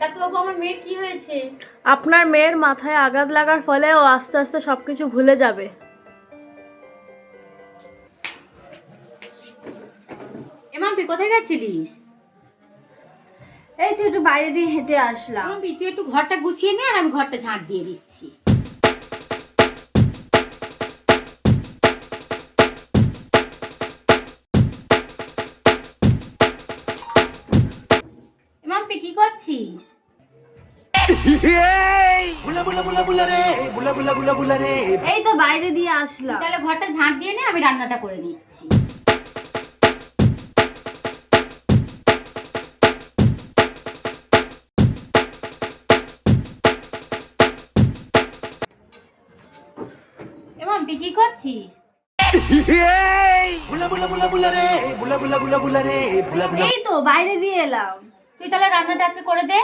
ডাক্তারবাবু, আমার মেয়ের কি হয়েছে? আপনার মেয়ের মাথায় আঘাত লাগার ফলে ও আস্তে আস্তে সবকিছু ভুলে যাবে। এমাম্পি, কোথায় গেছিলিস? এই তো একটু বাইরে দিয়ে হেঁটে আসলাম। এমাম্পি, তুই একটু ঘরটা গুছিয়ে নে, আর আমি ঘরটা ঝাঁট দিয়ে দিচ্ছি। এমাম্পি, কি করছিস? এই তো বাইরে দিয়ে আসলাম। তাহলে ঘরটা ঝাঁট দিয়ে নে, আমি রান্নাটা করে নিচ্ছি। এমাম্পি, কি করছিস? এই তো বাইরে দিয়ে এলাম। তুই তাহলে রান্নাটা আজকে করে দে।